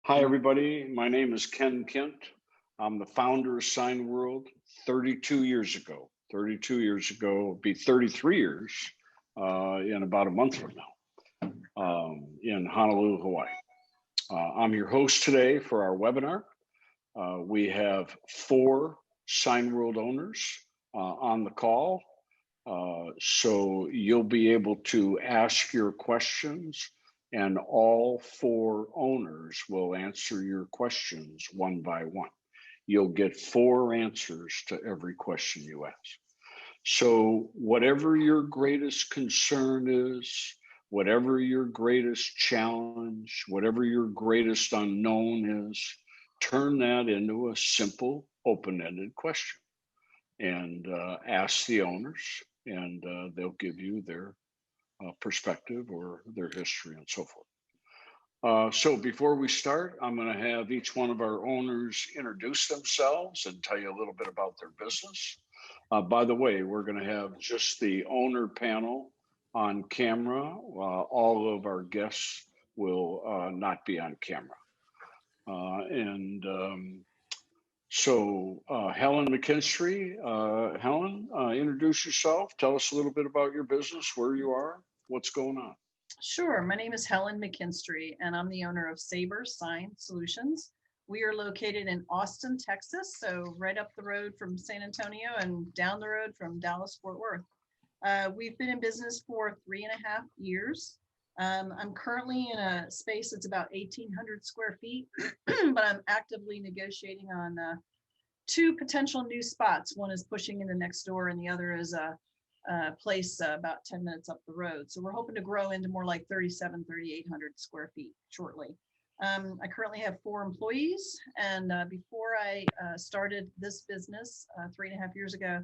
Hi, everybody. My name is Ken Kent. I'm the founder of Signworld 32 years ago. 32 years ago, it'll be 33 years in about a month from now in Honolulu, Hawaii. I'm your host today for our webinar. We have 4 Signworld owners on the call. So you'll be able to ask your questions and all 4 owners will answer your questions one by one. You'll get 4 answers to every question you ask. So whatever your greatest concern is, whatever your greatest challenge, whatever your greatest unknown is, turn that into a simple open-ended question and ask the owners, and they'll give you their perspective or their history and so forth. So before we start, I'm going to have each one of our owners introduce themselves and tell you a little bit about their business. By the way, we're going to have just the owner panel on camera. All of our guests will not be on camera. So Helen McKinstry, Helen, introduce yourself. Tell us a little bit about your business, where you are, what's going on. Sure. My name is Helen McKinstry, and I'm the owner of Saber Sign Solutions. We are located in Austin, Texas, so right up the road from San Antonio and down the road from Dallas, Fort Worth. We've been in business for 3.5 years. I'm currently in a space that's about 1,800 square feet, but I'm actively negotiating on 2 potential new spots. One is pushing in the next door, and the other is a place about 10 minutes up the road. So we're hoping to grow into more like 3,800 square feet shortly. I currently have 4 employees, and before I started this business 3.5 years ago,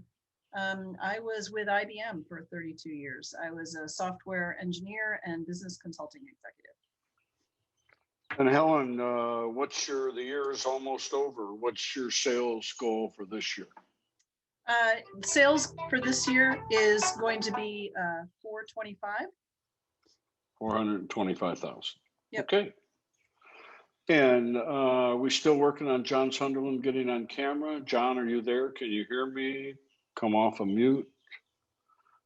I was with IBM for 32 years. I was a software engineer and business consulting executive. And Helen, the year is almost over. What's your sales goal for this year? Sales for this year is going to be 425. 425,000. Yep. Okay. And we're still working on John Sunderland getting on camera. John, are you there? Can you hear me? Come off of mute.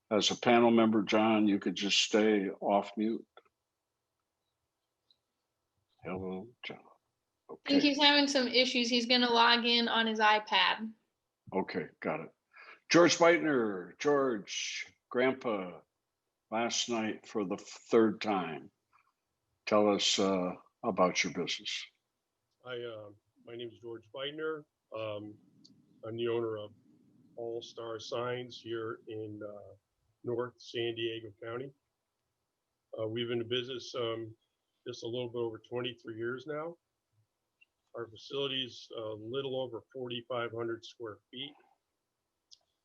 As a panel member, John, you could just stay off mute. Hello, John. Okay. I think he's having some issues. He's going to log in on his iPad. Okay, got it. George Beitner, George, Grandpa, last night for the 3rd time. Tell us about your business. Hi, my name is George Beitner. I'm the owner of All Star Signs here in North San Diego County. We've been in business just a little bit over 23 years now. Our facility is a little over 4,500 square feet.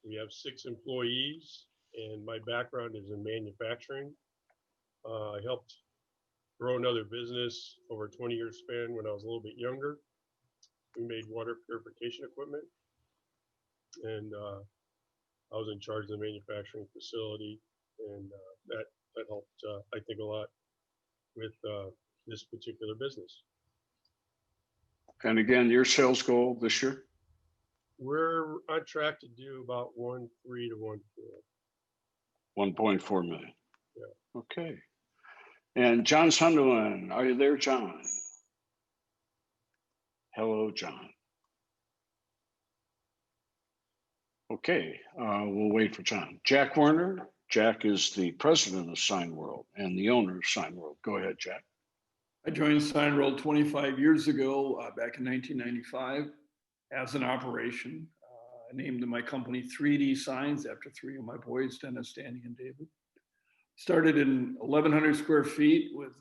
We have 6 employees, and my background is in manufacturing. I helped grow another business over a 20-year span when I was a little bit younger. We made water purification equipment, and I was in charge of the manufacturing facility, and that helped, I think, a lot with this particular business. And again, your sales goal this year? We're on track to do about 1.3 to 1.4. 1.4 million. Yeah. Okay. And John Sunderland, are you there, John? Hello, John. Okay, we'll wait for John. Jack Werner. Jack is the president of Signworld and the owner of Signworld. Go ahead, Jack. I joined Signworld 25 years ago, back in 1995, as an operation. I named my company 3D Signs after 3 of my boys, Dennis, Danny, and David. Started in 1,100 square feet with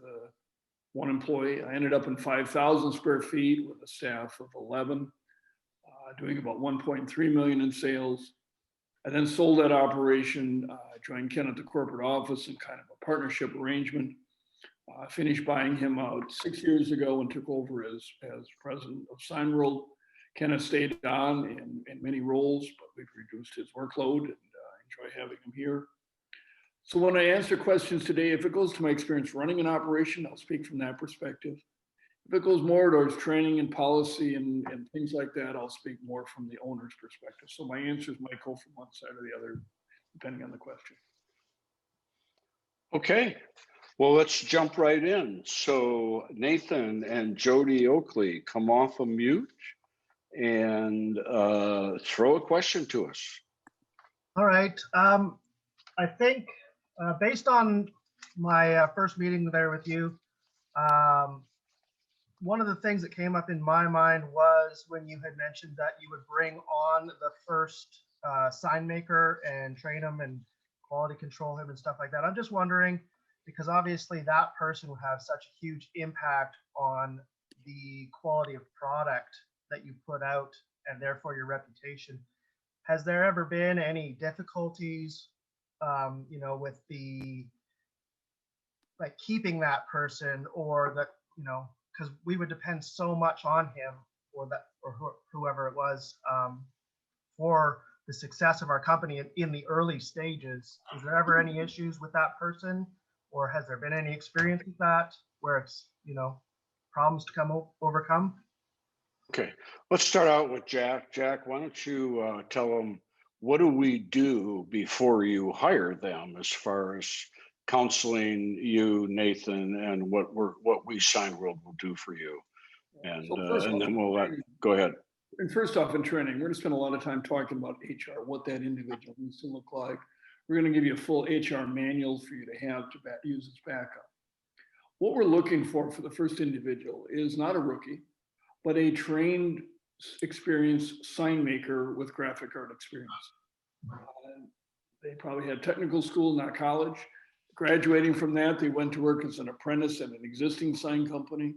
1 employee. I ended up in 5,000 square feet with a staff of 11, doing about 1.3 million in sales. I then sold that operation. I joined Ken at the corporate office in kind of a partnership arrangement. I finished buying him out 6 years ago and took over as president of Signworld. Ken has stayed on in many roles, but we've reduced his workload, and I enjoy having him here. So when I answer questions today, if it goes to my experience running an operation, I'll speak from that perspective. If it goes more towards training and policy and things like that, I'll speak more from the owner's perspective. So my answers might go from one side or the other, depending on the question. Okay, well, let's jump right in. So Nathan and Jody Oakley, come off of mute and throw a question to us. All right. I think based on my first meeting there with you, one of the things that came up in my mind was when you had mentioned that you would bring on the first sign maker and train him and quality control him and stuff like that. I'm just wondering, because obviously that person will have such a huge impact on the quality of product that you put out and therefore your reputation. Has there ever been any difficulties, with the, like, keeping that person, or that, because we would depend so much on him or that, or whoever it was, for the success of our company in the early stages? Is there ever any issues with that person, or has there been any experience with that where it's, problems to overcome? Okay, let's start out with Jack. Jack, why don't you tell them, what do we do before you hire them as far as counseling you, Nathan, and what we Signworld will do for you? And, and then go ahead. And first off, in training, we're going to spend a lot of time talking about HR, what that individual needs to look like. We're going to give you a full HR manual for you to have to use as backup. What we're looking for the first individual is not a rookie, but a trained, experienced sign maker with graphic art experience. They probably had technical school, not college. Graduating from that, they went to work as an apprentice at an existing sign company,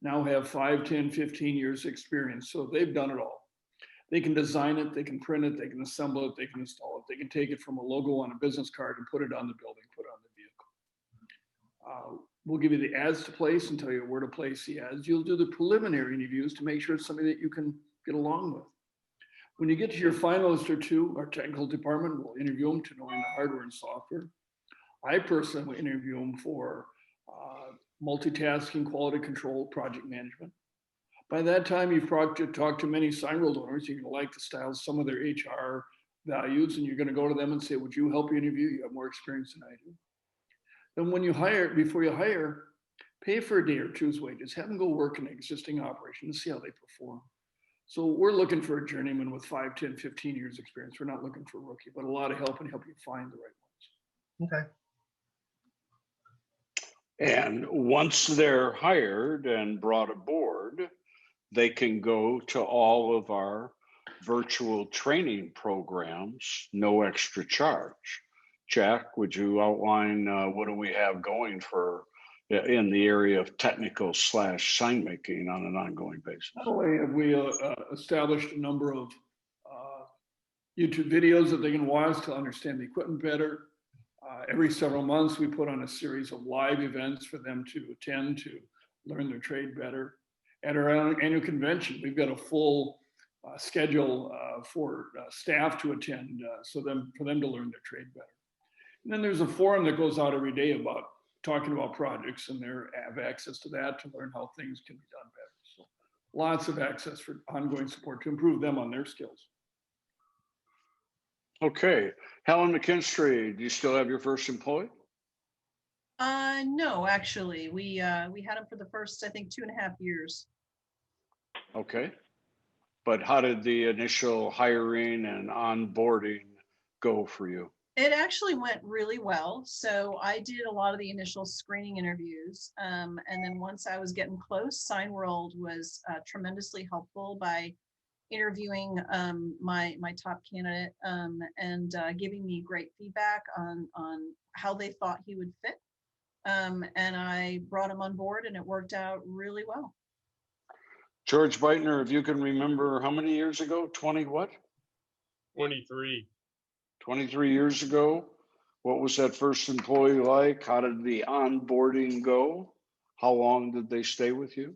now have 5, 10, 15 years experience. So they've done it all. They can design it, they can print it, they can assemble it, they can install it. They can take it from a logo on a business card and put it on the building, put it on the vehicle. We'll give you the ads to place and tell you where to place the ads. You'll do the preliminary interviews to make sure it's somebody that you can get along with. When you get to your finalist or two, our technical department will interview them to knowing the hardware and software. I personally will interview them for multitasking, quality control, project management. By that time, you've talked to many Signworld owners. You're going to like the styles, some of their HR values, and you're going to go to them and say, would you help me interview? You have more experience than I do. Then when you hire, before you hire, pay for a day or two's wages. Have them go work in an existing operation and see how they perform. So we're looking for a journeyman with 5, 10, 15 years experience. We're not looking for a rookie, but a lot of help and help you find the right ones. Okay. And once they're hired and brought aboard, they can go to all of our virtual training programs, no extra charge. Jack, would you outline what do we have going for in the area of technical / sign making on an ongoing basis? Not only have we established a number of YouTube videos that they can watch to understand the equipment better. Every several months, we put on a series of live events for them to attend to learn their trade better. At our annual convention, we've got a full schedule for staff to attend for them to learn their trade better. And then there's a forum that goes out every day about talking about projects, and they have access to that to learn how things can be done better. So lots of access for ongoing support to improve them on their skills. Okay, Helen McKinstry, do you still have your first employee? No, actually, we had him for the first, I think, 2.5 years. Okay, but how did the initial hiring and onboarding go for you? It actually went really well. So I did a lot of the initial screening interviews. And then once I was getting close, Signworld was tremendously helpful by interviewing my top candidate and giving me great feedback on how they thought he would fit. And I brought him on board and it worked out really well. George Beitner, if you can remember, how many years ago? 20 what? 23. 23 years ago. What was that first employee like? How did the onboarding go? How long did they stay with you?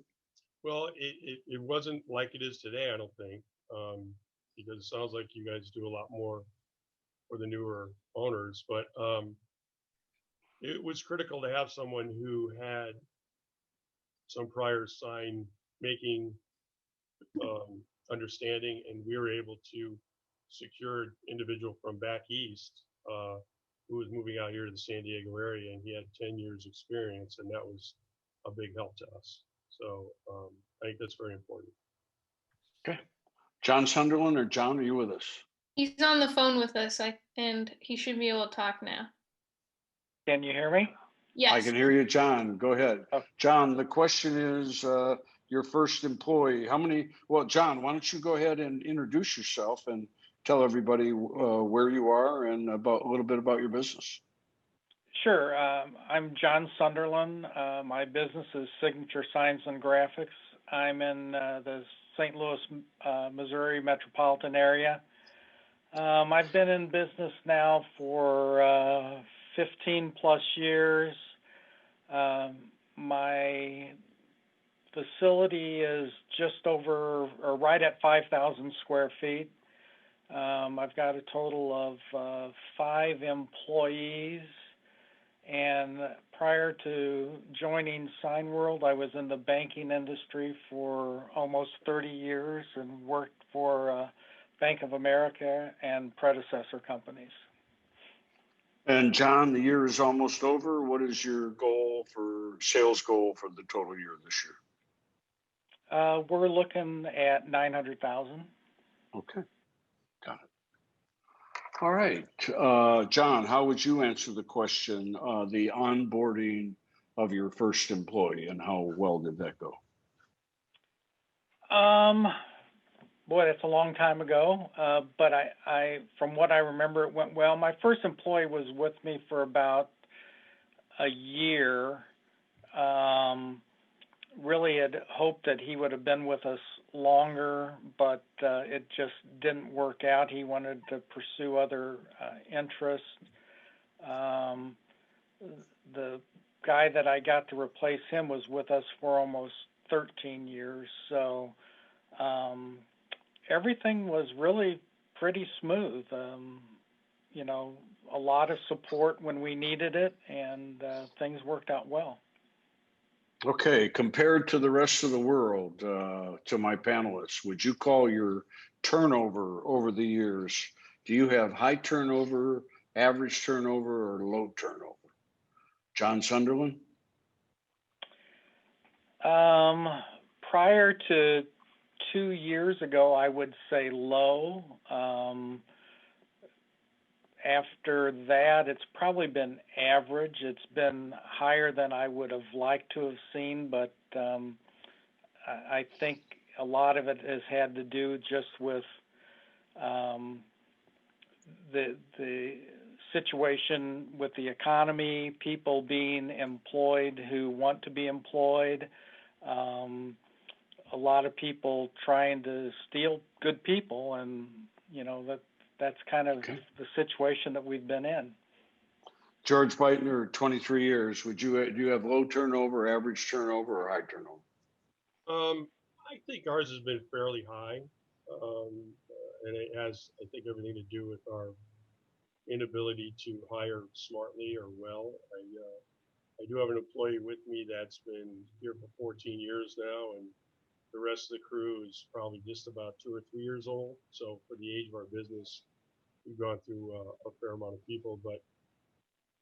Well, it wasn't like it is today, I don't think, because it sounds like you guys do a lot more for the newer owners, but it was critical to have someone who had some prior sign making understanding, and we were able to secure an individual from back east who was moving out here to the San Diego area, and he had 10 years experience, and that was a big help to us. So I think that's very important. Okay. John Sunderland, or John, are you with us? He's on the phone with us, and he should be able to talk now. Can you hear me? Yes. I can hear you, John. Go ahead. Oh. John, the question is your first employee. Well, John, why don't you go ahead and introduce yourself and tell everybody where you are and a little bit about your business. Sure. I'm John Sunderland. My business is Signature Signs and Graphics. I'm in the St. Louis, Missouri metropolitan area. I've been in business now for 15 plus years. My facility is just over or right at 5,000 square feet. I've got a total of 5 employees, and prior to joining Signworld, I was in the banking industry for almost 30 years and worked for Bank of America and predecessor companies. And John, the year is almost over. What is your sales goal for the total year this year? We're looking at 900,000. Okay, got it. All right, John, how would you answer the question, the onboarding of your first employee, and how well did that go? Boy, that's a long time ago, but I, from what I remember, it went well. My first employee was with me for about a year. Really had hoped that he would have been with us longer, but it just didn't work out. He wanted to pursue other interests. The guy that I got to replace him was with us for almost 13 years, so everything was really pretty smooth. You know, a lot of support when we needed it, and things worked out well. Okay, compared to the rest of the world, to my panelists, would you call your turnover over the years, do you have high turnover, average turnover, or low turnover? John Sunderland? Prior to 2 years ago, I would say low. After that, it's probably been average. It's been higher than I would have liked to have seen, but I think a lot of it has had to do just with the situation with the economy, people being employed who want to be employed, a lot of people trying to steal good people, and you know that's kind of the situation that we've been in. George Beitner, 23 years. Do you have low turnover, average turnover, or high turnover? I think ours has been fairly high, and it has, I think, everything to do with our inability to hire smartly or well. I do have an employee with me that's been here for 14 years now, and the rest of the crew is probably just about 2 or 3 years old. So for the age of our business, we've gone through a fair amount of people. But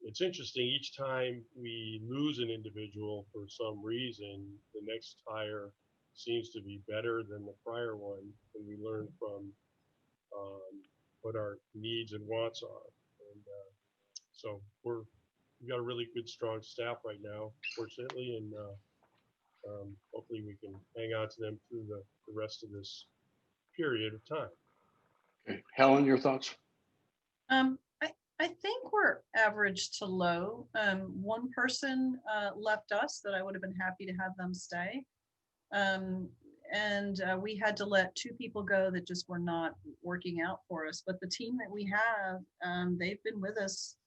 it's interesting, each time we lose an individual for some reason, the next hire seems to be better than the prior one, and we learn from what our needs and wants are. And so we've got a really good, strong staff right now, fortunately, and hopefully we can hang on to them through the rest of this period of time. Okay. Helen, your thoughts? I think we're average to low. One person left us that I would have been happy to have them stay. And we had to let 2 people go that just were not working out for us. But the team that we have, they've been with us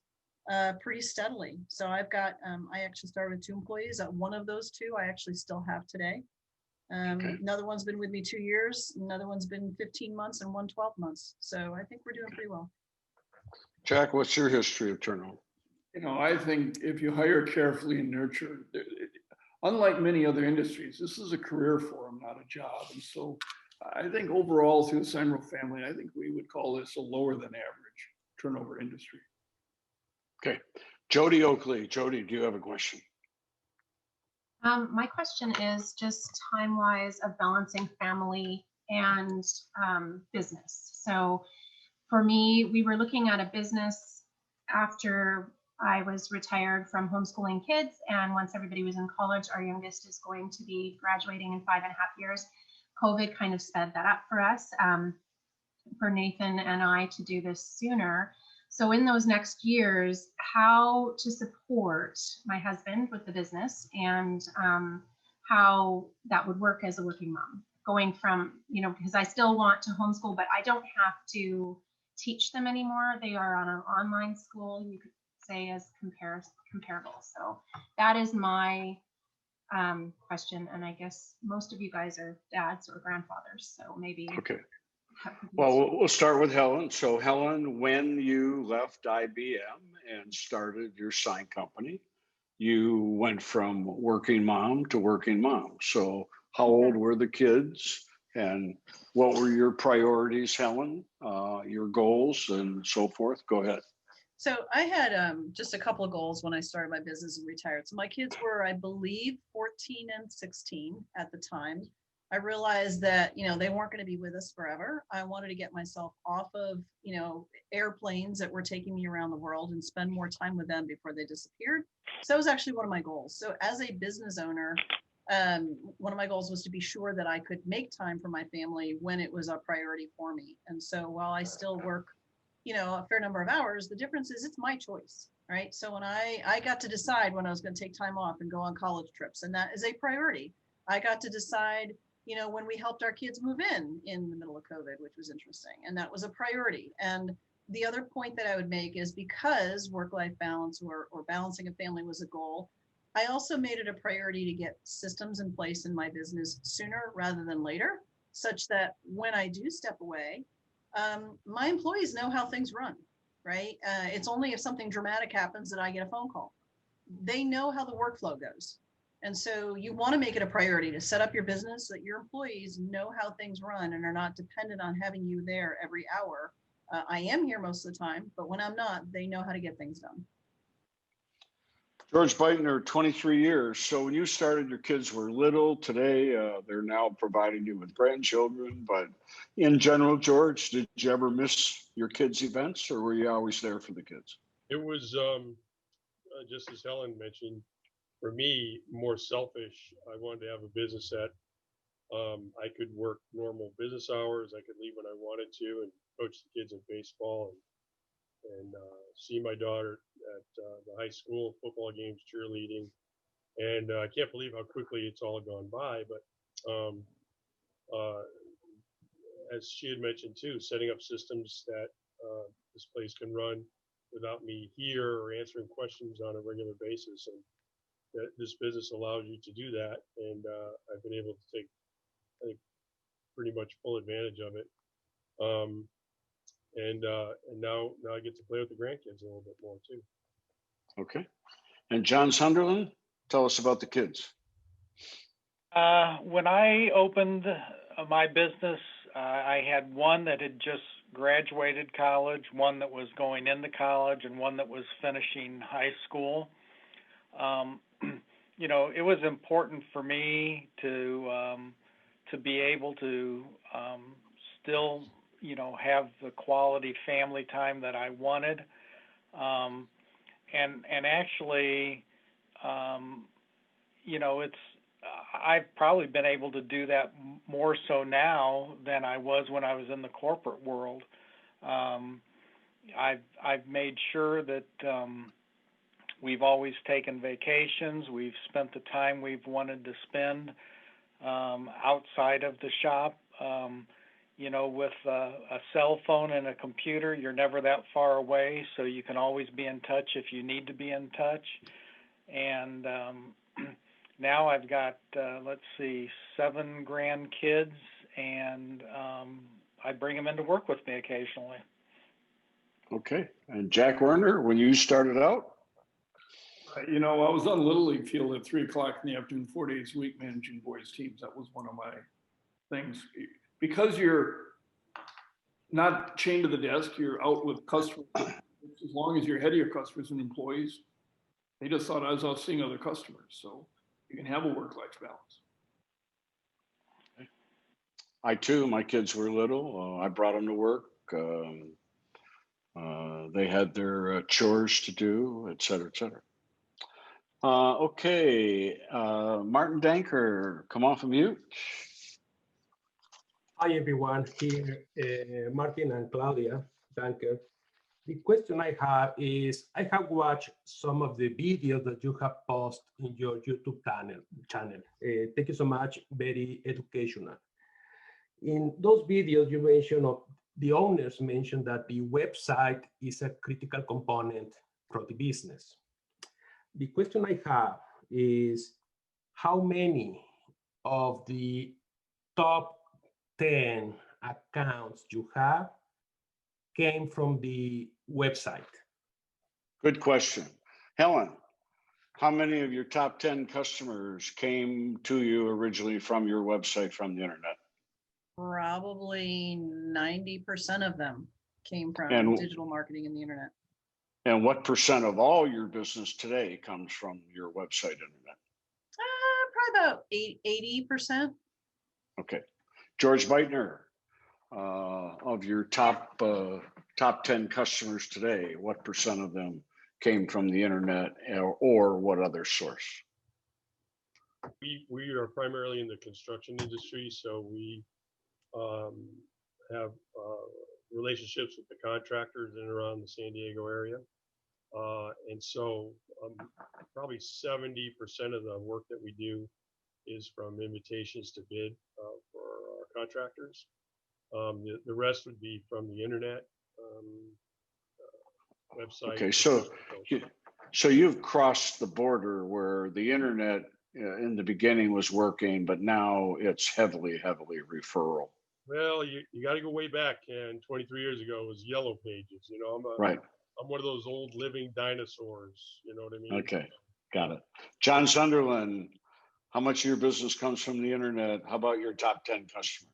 pretty steadily. So I've got, I actually started with 2 employees. One of those 2 I actually still have today. Another one's been with me 2 years. Another one's been 15 months and 1 12 months. So I think we're doing pretty well. Jack, what's your history of turnover? You know, I think if you hire carefully and nurture, unlike many other industries, this is a career for them, not a job. And so I think overall through the Signworld family, I think we would call this a lower than average turnover industry. Okay. Jody Oakley. Jody, do you have a question? My question is just time-wise of balancing family and business. So for me, we were looking at a business after I was retired from homeschooling kids. And once everybody was in college, our youngest is going to be graduating in 5.5 years. COVID kind of sped that up for us, for Nathan and I to do this sooner. So in those next years, how to support my husband with the business and how that would work as a working mom, going from, you know, because I still want to homeschool, but I don't have to teach them anymore. They are on an online school, you could say, as comparable. So that is my question. And I guess most of you guys are dads or grandfathers. So maybe. Okay. Well, we'll start with Helen. So Helen, when you left IBM and started your sign company, you went from working mom to working mom. So how old were the kids and what were your priorities, Helen, your goals and so forth? Go ahead. So I had just a couple of goals when I started my business and retired. So my kids were, I believe, 14 and 16 at the time. I realized that, you know, they weren't going to be with us forever. I wanted to get myself off of, you know, airplanes that were taking me around the world and spend more time with them before they disappeared. So that was actually one of my goals. So as a business owner, one of my goals was to be sure that I could make time for my family when it was a priority for me. And so while I still work, you know, a fair number of hours, the difference is it's my choice, right? So when I got to decide when I was going to take time off and go on college trips, and that is a priority. I got to decide, you know, when we helped our kids move in the middle of COVID, which was interesting, and that was a priority. And the other point that I would make is because work-life balance or balancing a family was a goal, I also made it a priority to get systems in place in my business sooner rather than later, such that when I do step away, my employees know how things run, right? It's only if something dramatic happens that I get a phone call. They know how the workflow goes. And so you want to make it a priority to set up your business so that your employees know how things run and are not dependent on having you there every hour. I am here most of the time, but when I'm not, they know how to get things done. George Beitner, 23 years. So when you started, your kids were little. Today, they're now providing you with grandchildren. But in general, George, did you ever miss your kids' events or were you always there for the kids? It was, just as Helen mentioned, for me, more selfish. I wanted to have a business that I could work normal business hours. I could leave when I wanted to and coach the kids in baseball and see my daughter at the high school football games, cheerleading. And I can't believe how quickly it's all gone by. But as she had mentioned too, setting up systems that this place can run without me here or answering questions on a regular basis. And that this business allows you to do that. And I've been able to take, I think, pretty much full advantage of it. And now I get to play with the grandkids a little bit more too. Okay. And John Sunderland, tell us about the kids. When I opened my business, I had one that had just graduated college, one that was going into college, and one that was finishing high school. You know, it was important for me to be able to still, you know, have the quality family time that I wanted. And actually, you know, I've probably been able to do that more so now than I was when I was in the corporate world. I've made sure that we've always taken vacations. We've spent the time we've wanted to spend outside of the shop. You know, with a cell phone and a computer, you're never that far away, so you can always be in touch if you need to be in touch. And now I've got, 7 grandkids, and I bring them in to work with me occasionally. Okay. And Jack Werner, when you started out? You know, I was on Little League field at 3 o'clock in the afternoon, 4 days a week, managing boys teams. That was one of my things. Because you're not chained to the desk, you're out with customers. As long as you're ahead of your customers and employees, they just thought I was out seeing other customers. So you can have a work-life balance. I too, my kids were little. I brought them to work. They had their chores to do, et cetera, et cetera. Okay, Martin Danker, come off of mute. Hi everyone, here Martin and Claudia Danker. The question I have is, I have watched some of the videos that you have posted in your YouTube channel. Thank you so much, very educational. In those videos you mentioned, the owners mentioned that the website is a critical component for the business. The question I have is, how many of the top 10 accounts you have came from the website? Good question. Helen, how many of your top 10 customers came to you originally from your website, from the internet? Probably 90% of them came from And- digital marketing and the internet. And what percent of all your business today comes from your website internet? Probably about 80%. Okay. George Beitner, of your top 10 customers today, what percent of them came from the internet or what other source? We are primarily in the construction industry, so we have relationships with the contractors in and around the San Diego area. And so probably 70% of the work that we do is from invitations to bid for our contractors. The rest would be from the internet, website. Okay, so you've crossed the border where the internet in the beginning was working, but now it's heavily referral. Well, you got to go way back, and 23 years ago it was Yellow Pages. You know, Right. I'm one of those old living dinosaurs. You know what I mean? Okay, got it. John Sunderland, how much of your business comes from the internet? How about your top 10 customers?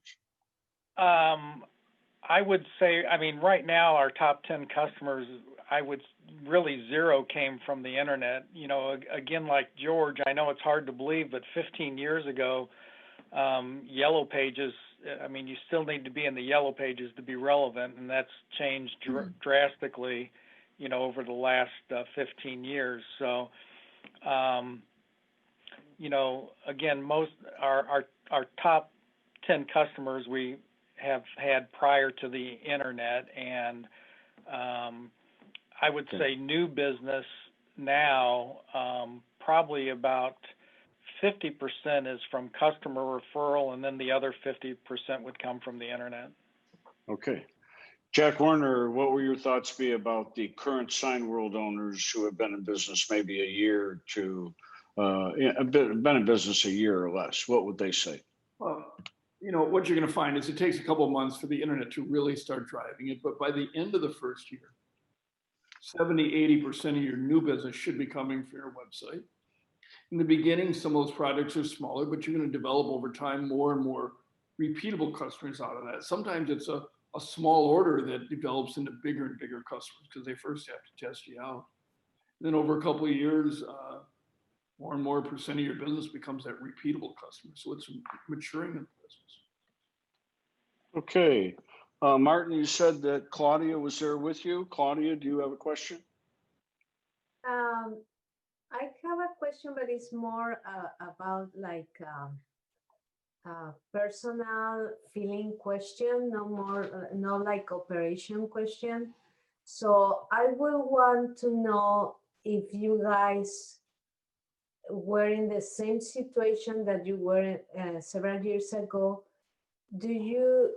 I would say, I mean, right now our top 10 customers, I would really zero came from the internet. You know, again, like George, I know it's hard to believe, but 15 years ago, Yellow Pages, I mean, you still need to be in the Yellow Pages to be relevant, and that's changed drastically, you know, over the last 15 years. So, you know, again, most our top 10 customers we have had prior to the internet, and I would say new business now, probably about 50% is from customer referral, and then the other 50% would come from the internet. Okay. Jack Warner, what were your thoughts be about the current Signworld owners who have been in business maybe a year to, been in business a year or less? What would they say? Well, you know, what you're going to find is it takes a couple of months for the internet to really start driving it. But by the end of the first year, 70–80% of your new business should be coming from your website. In the beginning, some of those projects are smaller, but you're going to develop over time more and more repeatable customers out of that. Sometimes it's a small order that develops into bigger and bigger customers because they first have to test you out. And then over a couple of years, more and more percent of your business becomes that repeatable customer. So it's maturing in the business. Okay. Martin, you said that Claudia was there with you. Claudia, do you have a question? I have a question, but it's more about like personal feeling question, no more, not like operation question. So I will want to know if you guys were in the same situation that you were several years ago. Do you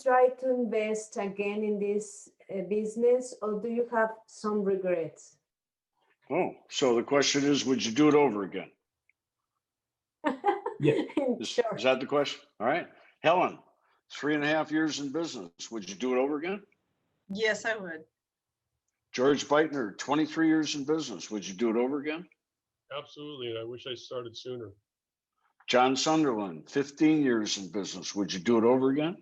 try to invest again in this business, or do you have some regrets? Oh, so the question is, would you do it over again? Yeah. Sure. Is that the question? All right. Helen, 3.5 years in business. Would you do it over again? Yes, I would. George Beitner, 23 years in business. Would you do it over again? Absolutely, and I wish I started sooner. John Sunderland, 15 years in business. Would you do it over again?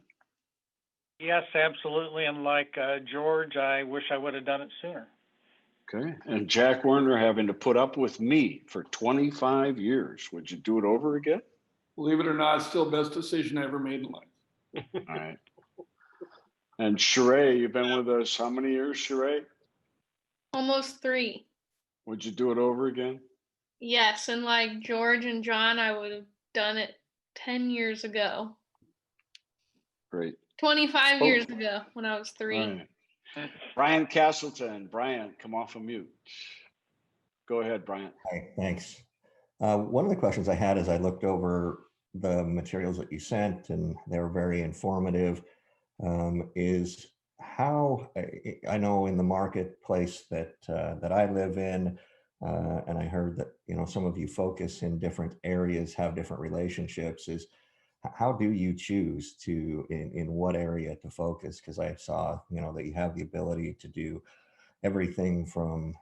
Yes, absolutely. And like George, I wish I would have done it sooner. Okay. And Jack Werner, having to put up with me for 25 years. Would you do it over again? Believe it or not, still best decision I ever made in life. All right. And Sheree, you've been with us how many years, Sheree? Almost 3. Would you do it over again? Yes, and like George and John, I would have done it 10 years ago. Great. 25 Oh. years ago when I was 3. All right. Brian Castleton. Brian, come off of mute. Go ahead, Brian. Hi, thanks. One of the questions I had as I looked over the materials that you sent, and they were very informative, is how I know in the marketplace that I live in, and I heard that some of you focus in different areas, have different relationships. Is how do you choose to in what area to focus? Because I saw that you have the ability to do everything from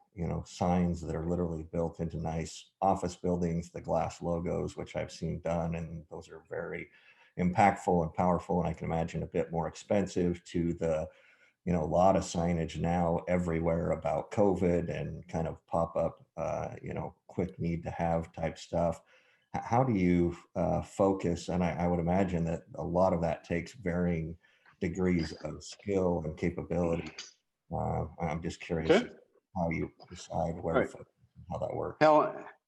signs that are literally built into nice office buildings, the glass logos, which I've seen done, and those are very impactful and powerful, and I can imagine a bit more expensive, to the a lot of signage now everywhere about COVID and kind of pop up quick need to have type stuff. How do you focus? And I would imagine that a lot of that takes varying degrees of skill and capability. I'm just curious how you decide where to focus and how that works.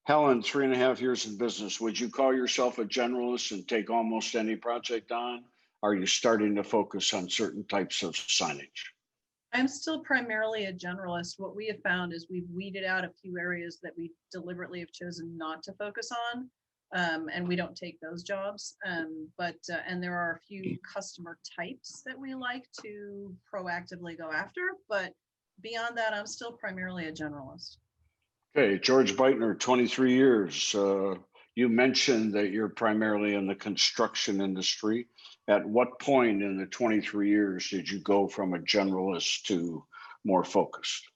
Helen, 3.5 years in business. Would you call yourself a generalist and take almost any project on? Are you starting to focus on certain types of signage? I'm still primarily a generalist. What we have found is we've weeded out a few areas that we deliberately have chosen not to focus on. And we don't take those jobs. And there are a few customer types that we like to proactively go after. But beyond that, I'm still primarily a generalist. Okay, George Beitner, 23 years. You mentioned that you're primarily in the construction industry. At what point in the 23 years did you go from a generalist to more focused?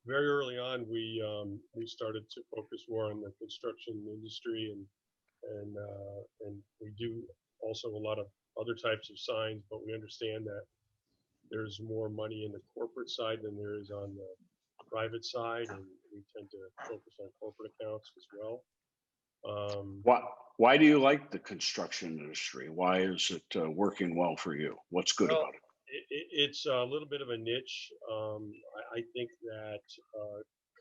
Very early on, we started to focus more on the construction industry, and we do also a lot of other types of signs, but we understand that there's more money in the corporate side than there is on the private side, and we tend to focus on corporate accounts as well. Why do you like the construction industry? Why is it working well for you? What's good about it? It's a little bit of a niche. I think that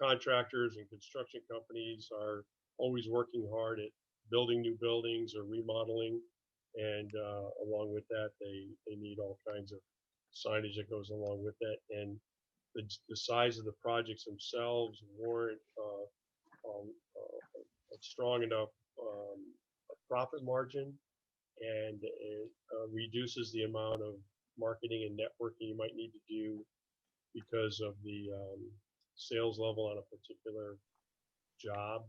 contractors and construction companies are always working hard at building new buildings or remodeling, and along with that, they need all kinds of signage that goes along with that. And the size of the projects themselves warrant a strong enough profit margin, and it reduces the amount of marketing and networking you might need to do because of the sales level on a particular job.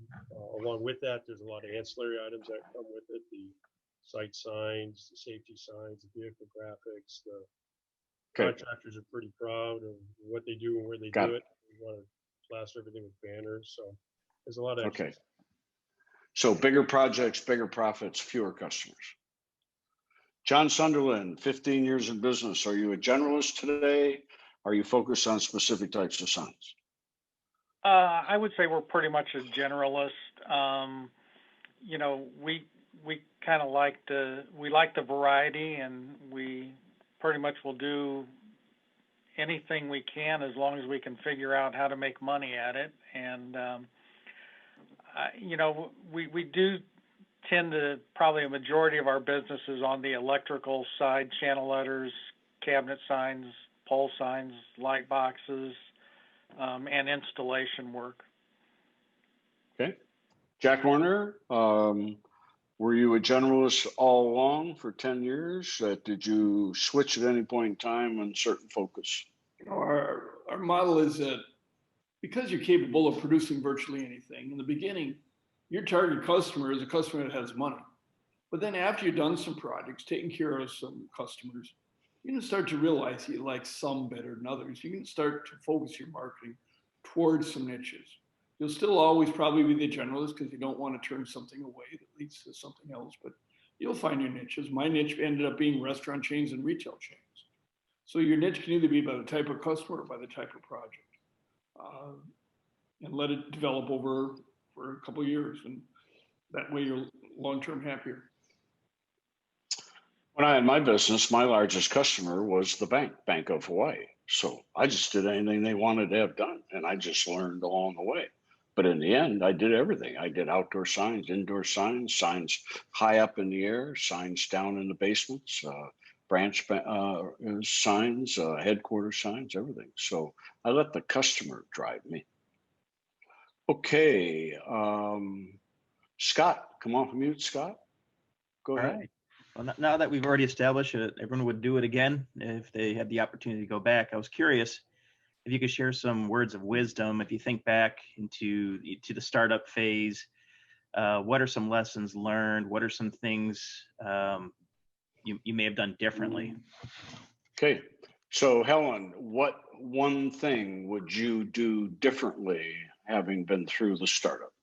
Along with that, there's a lot of ancillary items that come with it: the site signs, the safety signs, the vehicle graphics. The contractors are pretty proud of what they do and where they do it. We want to plaster everything with banners, so there's a lot of okay. So bigger projects, bigger profits, fewer customers. John Sunderland, 15 years in business. Are you a generalist today? Are you focused on specific types of signs? I would say we're pretty much a generalist. We kind of like the variety, and we pretty much will do anything we can as long as we can figure out how to make money at it. And we do tend to, probably a majority of our business is on the electrical side: channel letters, cabinet signs, pole signs, light boxes, and installation work. Okay. Jack Warner, were you a generalist all along for 10 years? Did you switch at any point in time on certain focus? Our model is that because you're capable of producing virtually anything, in the beginning, your target customer is a customer that has money. But then after you've done some projects, taken care of some customers, you're going to start to realize you like some better than others. You can start to focus your marketing towards some niches. You'll still always probably be the generalist because you don't want to turn something away that leads to something else, but you'll find your niches. My niche ended up being restaurant chains and retail chains. So your niche can either be by the type of customer or by the type of project. And let it develop over for a couple of years, and that way you're long-term happier. When I had my business, my largest customer was the Bank of Hawaii. So I just did anything they wanted to have done, and I just learned along the way. But in the end, I did everything. I did outdoor signs, indoor signs, signs high up in the air, signs down in the basements, branch signs, headquarters signs, everything. So I let the customer drive me. Okay, Scott, come off mute, Scott. Go ahead. All right. Well, now that we've already established that everyone would do it again if they had the opportunity to go back, I was curious if you could share some words of wisdom. If you think back to the startup phase, what are some lessons learned? What are some things you may have done differently? Okay, so Helen, what one thing would you do differently having been through the startup?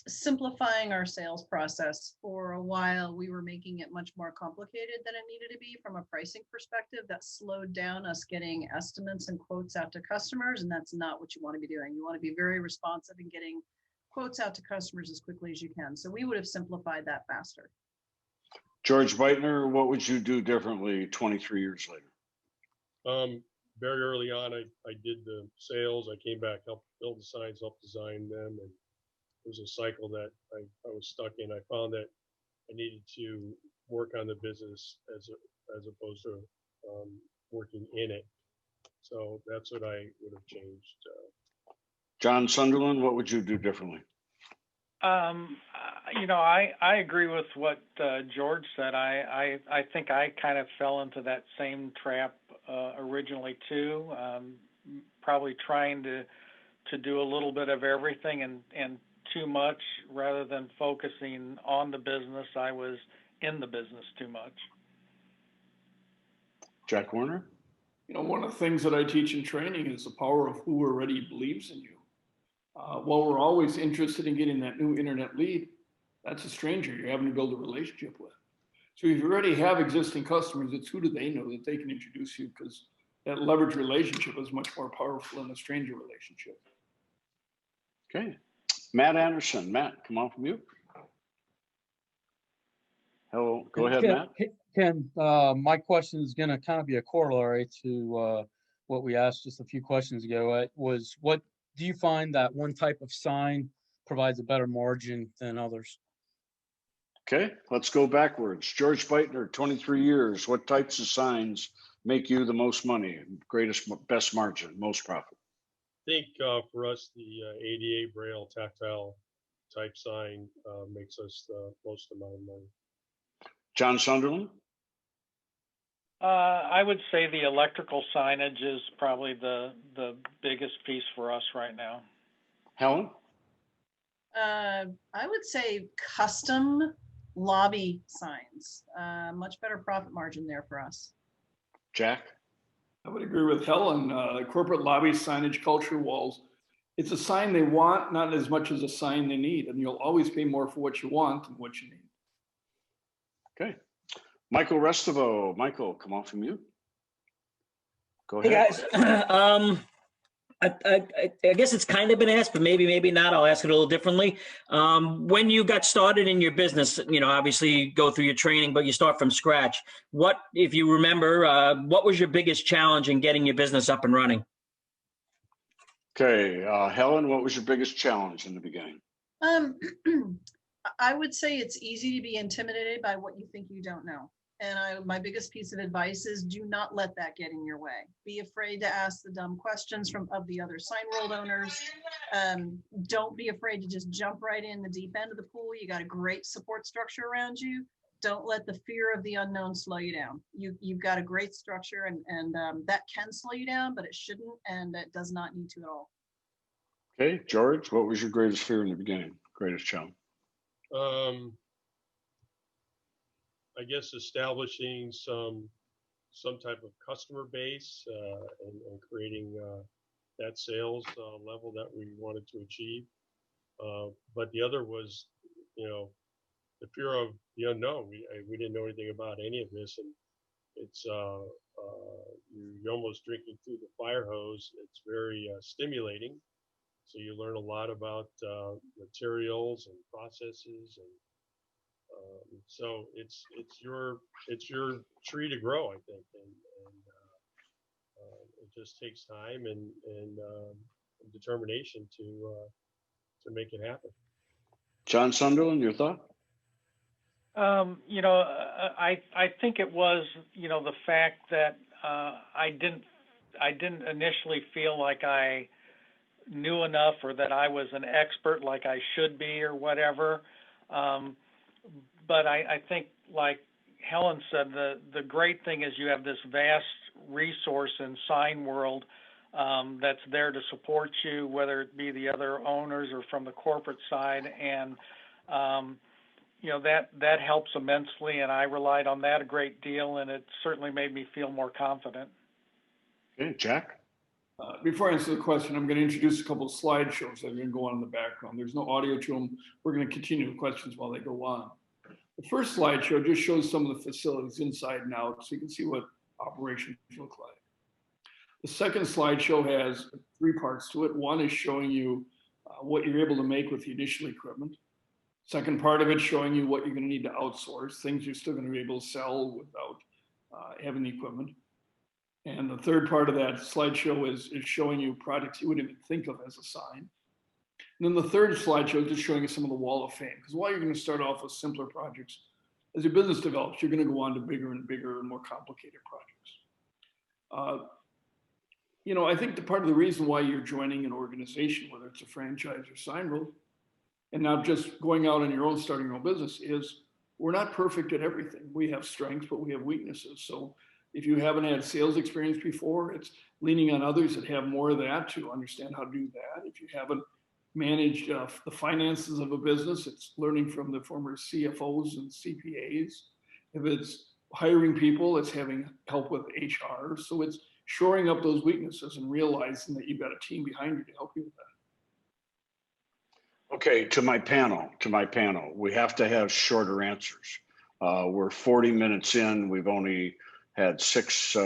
Simplifying our sales process. For a while, we were making it much more complicated than it needed to be from a pricing perspective. That slowed down us getting estimates and quotes out to customers, and that's not what you want to be doing. You want to be very responsive and getting quotes out to customers as quickly as you can. So we would have simplified that faster. George Beitner, what would you do differently 23 years later? Very early on, I did the sales. I came back, helped build the signs, helped design them, and it was a cycle that I was stuck in. I found that I needed to work on the business as opposed to working in it. So that's what I would have changed. John Sunderland, what would you do differently? I agree with what George said. I think I kind of fell into that same trap originally too. Probably trying to do a little bit of everything and too much rather than focusing on the business. I was in the business too much. Jack Warner? One of the things that I teach in training is the power of who already believes in you. While we're always interested in getting that new internet lead, that's a stranger you're having to build a relationship with. So if you already have existing customers, it's who do they know that they can introduce you, because that leverage relationship is much more powerful than a stranger relationship. Okay. Matt Anderson. Matt, come on from you. Hello, go ahead, Matt. Ken, my question is going to kind of be a corollary to what we asked just a few questions ago. Was what do you find that one type of sign provides a better margin than others? Okay, let's go backwards. George Beitner, 23 years. What types of signs make you the most money, best margin, most profit? I think for us, the ADA Braille tactile type sign makes us the most amount of money. John Sunderland? I would say the electrical signage is probably the biggest piece for us right now. Helen? I would say custom lobby signs. Much better profit margin there for us. Jack? I would agree with Helen. Corporate lobby signage, culture walls. It's a sign they want, not as much as a sign they need. And you'll always pay more for what you want than what you need. Okay. Michael Restivo. Michael, come on from you. Go ahead. Hey guys. I guess it's kind of been asked, but maybe not. I'll ask it a little differently. When you got started in your business, obviously you go through your training, but you start from scratch. What, if you remember, what was your biggest challenge in getting your business up and running? Okay, Helen, what was your biggest challenge in the beginning? I would say it's easy to be intimidated by what you think you don't know. And my biggest piece of advice is do not let that get in your way. Be afraid to ask the dumb questions of the other Signworld owners. Don't be afraid to just jump right in the deep end of the pool. You got a great support structure around you. Don't let the fear of the unknown slow you down. You've got a great structure, and that can slow you down, but it shouldn't, and it does not need to at all. Okay, George, what was your greatest fear in the beginning? Greatest challenge? I guess establishing some some type of customer base and creating that sales level that we wanted to achieve. But the other was, the fear of the unknown. We didn't know anything about any of this, and it's you're almost drinking through the fire hose. It's very stimulating. So you learn a lot about materials and processes, and so it's your tree to grow, I think, and it just takes time and determination to make it happen. John Sunderland, your thought? I think it was, the fact that I didn't initially feel like I knew enough or that I was an expert like I should be or whatever. But I think, like Helen said, the great thing is you have this vast resource in Signworld that's there to support you, whether it be the other owners or from the corporate side. And, that helps immensely. And I relied on that a great deal, and it certainly made me feel more confident. Okay, Jack? Before I answer the question, I'm going to introduce a couple of slideshows that are going to go on in the background. There's no audio to them. We're going to continue the questions while they go on. The first slideshow just shows some of the facilities inside and out, so you can see what operations look like. The second slideshow has 3 parts to it. One is showing you what you're able to make with the additional equipment. Second part of it showing you what you're going to need to outsource, things you're still going to be able to sell without having the equipment. And the third part of that slideshow is showing you projects you wouldn't even think of as a sign. And then the third slideshow is just showing you some of the wall of fame. Because while you're going to start off with simpler projects, as your business develops, you're going to go on to bigger and bigger and more complicated projects. I think the part of the reason why you're joining an organization, whether it's a franchise or Signworld, and not just going out on your own, starting your own business, is we're not perfect at everything. We have strengths, but we have weaknesses. So if you haven't had sales experience before, it's leaning on others that have more of that to understand how to do that. If you haven't managed the finances of a business, it's learning from the former CFOs and CPAs. If it's hiring people, it's having help with HR. So it's shoring up those weaknesses and realizing that you've got a team behind you to help you with that. Okay, to my panel, we have to have shorter answers. We're 40 minutes in. We've only had 6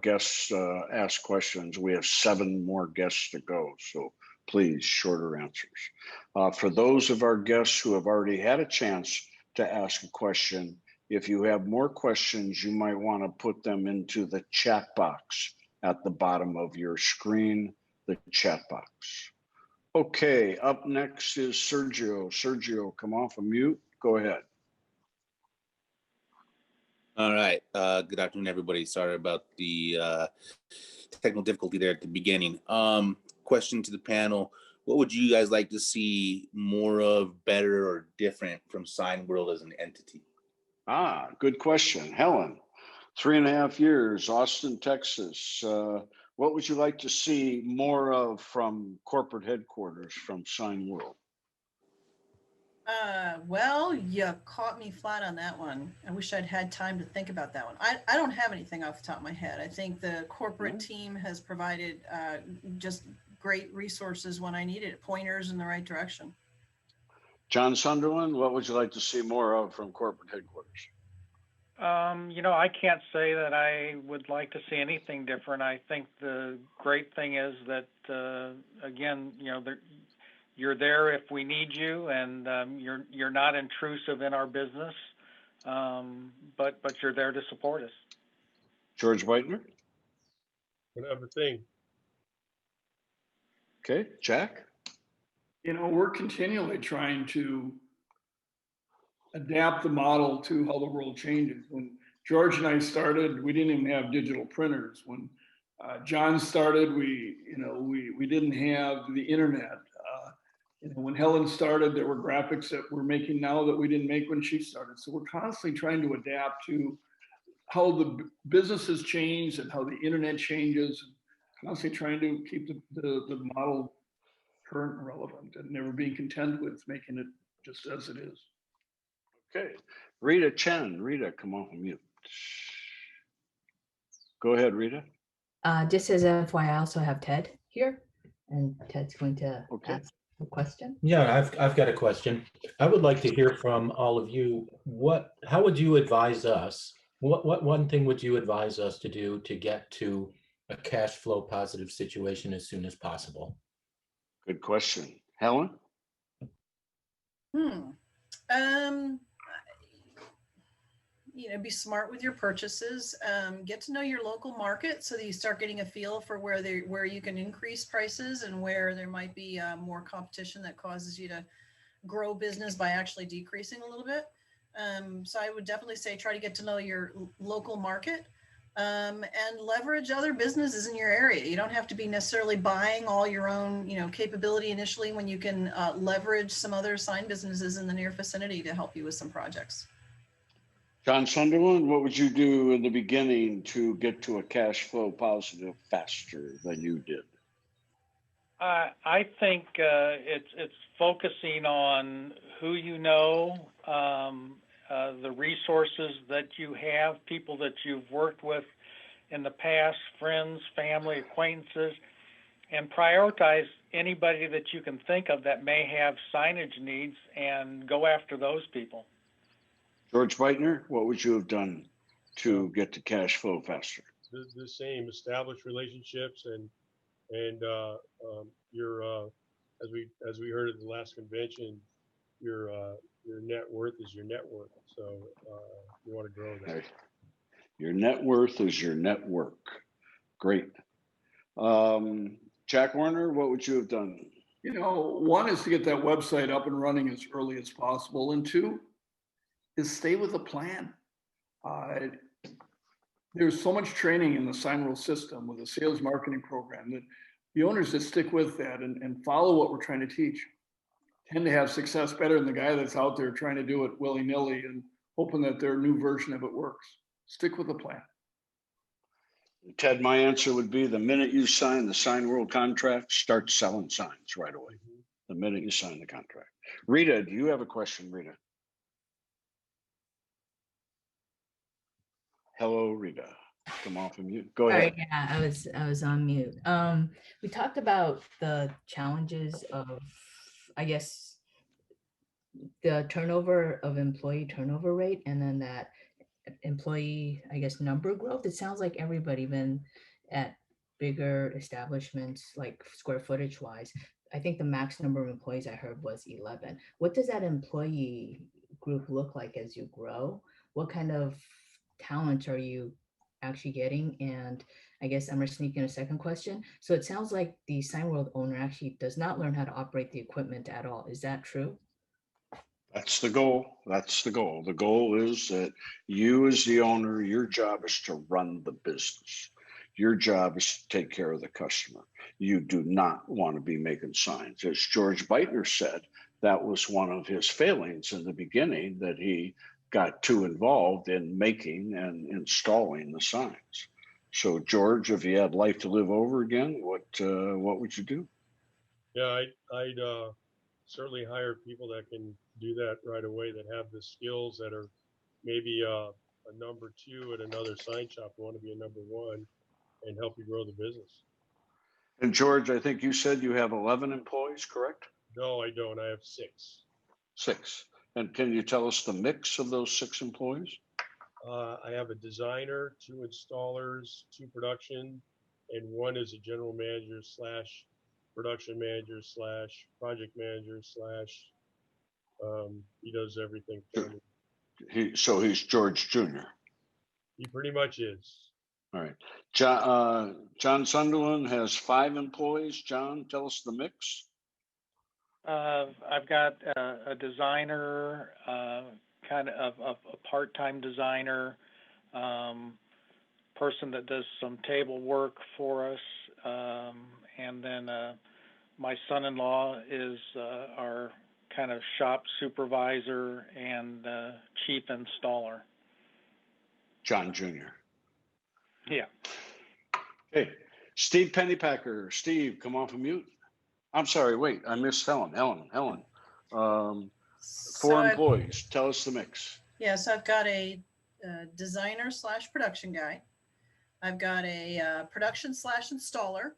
guests ask questions. We have 7 more guests to go. So please, shorter answers. For those of our guests who have already had a chance to ask a question, if you have more questions, you might want to put them into the chat box at the bottom of your screen, the chat box. Okay, up next is Sergio. Sergio, come off of mute. Go ahead. All right. Good afternoon, everybody. Sorry about the technical difficulty there at the beginning. Question to the panel. What would you guys like to see more of, better, or different from Signworld as an entity? Good question. Helen, 3.5 years, Austin, Texas. What would you like to see more of from corporate headquarters from Signworld? Well, you caught me flat on that one. I wish I'd had time to think about that one. I don't have anything off the top of my head. I think the corporate team has provided just great resources when I needed it, pointers in the right direction. John Sunderland, what would you like to see more of from corporate headquarters? I can't say that I would like to see anything different. I think the great thing is that, again, you're there if we need you, and you're not intrusive in our business, but you're there to support us. George Whitener? Whatever thing. Okay, Jack? We're continually trying to adapt the model to how the world changes. When George and I started, we didn't even have digital printers. When John started, we didn't have the internet. When Helen started, there were graphics that we're making now that we didn't make when she started. So we're constantly trying to adapt to how the businesses change and how the internet changes. Constantly trying to keep the model current and relevant, and never being content with making it just as it is. Okay, Rita Chen. Rita, come off mute. Go ahead, Rita. Just as FYI, I also have Ted here, and Ted's going to Okay. ask a question. Yeah, I've got a question. I would like to hear from all of you. How would you advise us? What one thing would you advise us to do to get to a cash flow positive situation as soon as possible? Good question. Helen? Be smart with your purchases. Get to know your local market so that you start getting a feel for where you can increase prices and where there might be more competition that causes you to grow business by actually decreasing a little bit. So I would definitely say try to get to know your local market and leverage other businesses in your area. You don't have to be necessarily buying all your own, capability initially when you can leverage some other sign businesses in the near vicinity to help you with some projects. John Sunderland, what would you do in the beginning to get to a cash flow positive faster than you did? I think it's focusing on who you know, the resources that you have, people that you've worked with in the past, friends, family, acquaintances, and prioritize anybody that you can think of that may have signage needs and go after those people. George Beitner, what would you have done to get to cash flow faster? The same, establish relationships and your as we heard at the last convention, your net worth is your network. So you want to grow that. Right. Your net worth is your network. Great. Jack Warner, what would you have done? One is to get that website up and running as early as possible, and two is stay with the plan. There's so much training in the Signworld system with the sales marketing program that the owners that stick with that and follow what we're trying to teach tend to have success better than the guy that's out there trying to do it willy-nilly and hoping that their new version of it works. Stick with the plan. Ted, my answer would be the minute you sign the Signworld contract, start selling signs right away. The minute you sign the contract. Rita, do you have a question, Rita? Hello, Rita. Come off of mute. Go ahead. Sorry, yeah, I was on mute. We talked about the challenges of, I guess, the turnover of employee turnover rate, and then that employee, I guess, number growth. It sounds like everybody, even at bigger establishments, like square footage wise, I think the max number of employees I heard was 11. What does that employee group look like as you grow? What kind of talent are you actually getting? And I guess I'm going to sneak in a second question. So it sounds like the Signworld owner actually does not learn how to operate the equipment at all. Is that true? That's the goal. That's the goal. The goal is that you as the owner, your job is to run the business. Your job is to take care of the customer. You do not want to be making signs. As George Beitner said, that was one of his failings in the beginning, that he got too involved in making and installing the signs. So George, if you had life to live over again, what would you do? Yeah, I'd certainly hire people that can do that right away, that have the skills, that are maybe a number two at another sign shop, want to be a number one and help you grow the business. And George, I think you said you have 11 employees, correct? No, I don't. I have 6. 6. And can you tell us the mix of those 6 employees? I have a designer, 2 installers, 2 production, and 1 is a general manager slash production manager slash project manager slash he does everything for me. So he's George Jr. He pretty much is. All right. John Sunderland has 5 employees. John, tell us the mix. I've got a designer, kind of a part-time designer, person that does some table work for us, and then my son-in-law is our kind of shop supervisor and chief installer. John Jr. Yeah. Okay. Steve Pennypacker. Steve, come off of mute. I'm sorry, wait, I missed Helen. 4 employees. Tell us the mix. Yeah, so I've got a designer slash production guy. I've got a production / installer.